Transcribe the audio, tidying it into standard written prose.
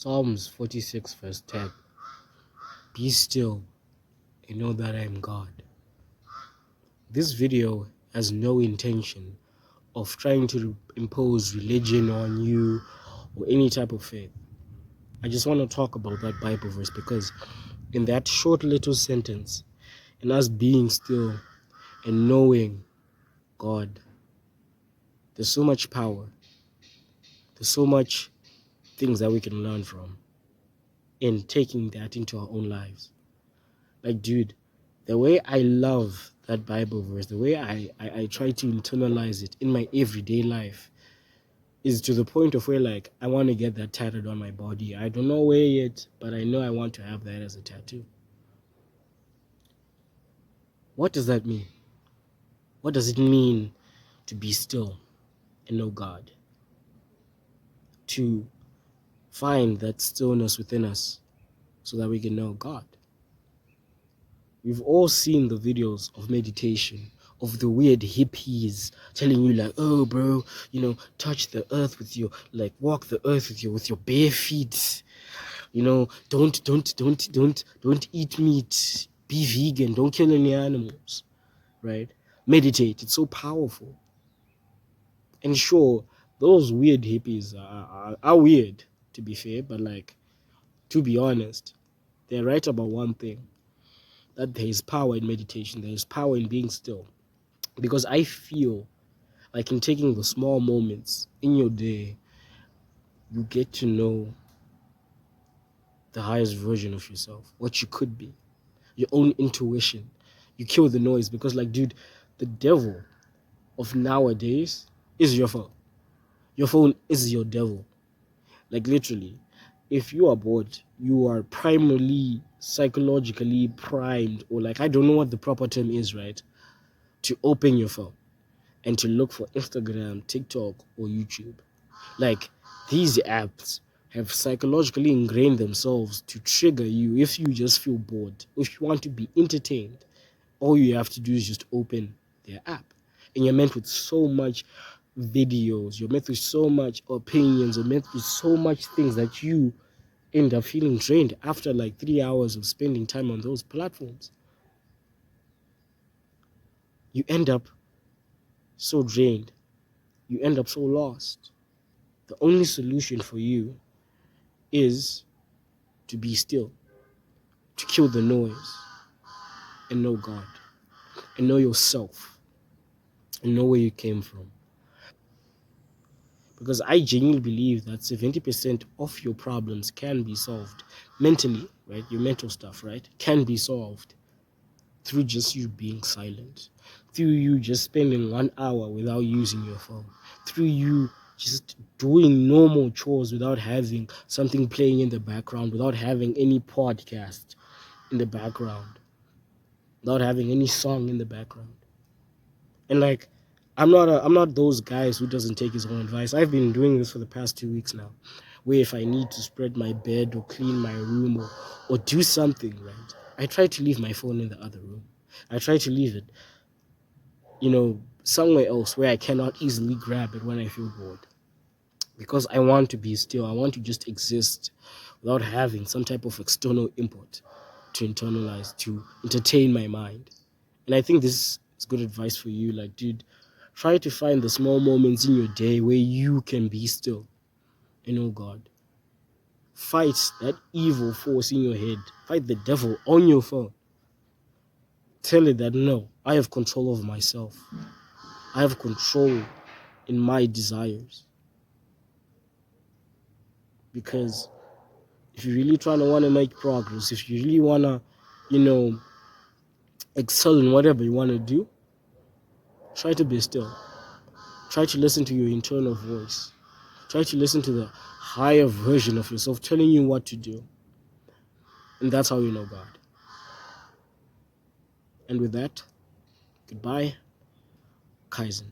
Psalms 46 verse 10. Be still and know that I am God. This video has no intention of trying to impose religion on you or any type of faith. I just want to talk about that Bible verse because in that short little sentence, in us being still and knowing God, there's so much power. There's so much things that we can learn from in taking that into our own lives. Like, dude, the way I love that Bible verse, the way I try to internalize it in my everyday life is to the point of where, like, I want to get that tattooed on my body. I don't know where yet, but I know I want to have that as a tattoo. What does that mean? What does it mean to be still and know God? To find that stillness within us so that we can know God. We've all seen the videos of meditation, of the weird hippies telling you like, oh bro, touch the earth with your, like, walk the earth with your bare feet. Don't eat meat, be vegan, don't kill any animals, right? Meditate, it's so powerful. And sure, those weird hippies are weird, to be fair, but like, to be honest, they're right about one thing, that there is power in meditation, there is power in being still. Because I feel like in taking the small moments in your day, you get to know the highest version of yourself, what you could be, your own intuition. You kill the noise because, like, dude, the devil of nowadays is your phone. Your phone is your devil. Like, literally, if you are bored, you are primarily psychologically primed, or like, I don't know what the proper term is, right? To open your phone and to look for Instagram, TikTok, or YouTube. Like, these apps have psychologically ingrained themselves to trigger you if you just feel bored. If you want to be entertained, all you have to do is just open their app. And you're met with so much videos, you're met with so much opinions, you're met with so much things that you end up feeling drained after like 3 hours of spending time on those platforms. You end up so drained. You end up so lost. The only solution for you is to be still, to kill the noise, and know God, and know yourself, and know where you came from. Because I genuinely believe that 70% of your problems can be solved mentally, right? Your mental stuff, right? Can be solved through just you being silent, through you just spending 1 hour without using your phone, through you just doing normal chores without having something playing in the background, without having any podcast in the background, without having any song in the background. And like, I'm not those guys who doesn't take his own advice. I've been doing this for the past 2 weeks now, where if I need to spread my bed or clean my room or do something, right, I try to leave my phone in the other room. I try to leave it, somewhere else where I cannot easily grab it when I feel bored. Because I want to be still. I want to just exist without having some type of external input to internalize, to entertain my mind. And I think this is good advice for you. Like, dude, try to find the small moments in your day where you can be still and know God. Fight that evil force in your head. Fight the devil on your phone. Tell it that, no, I have control of myself. I have control in my desires. Because if you really want to make progress, if you really want to, excel in whatever you want to do, try to be still. Try to listen to your internal voice. Try to listen to the higher version of yourself telling you what to do. And that's how you know God. And with that, goodbye, Kaizen.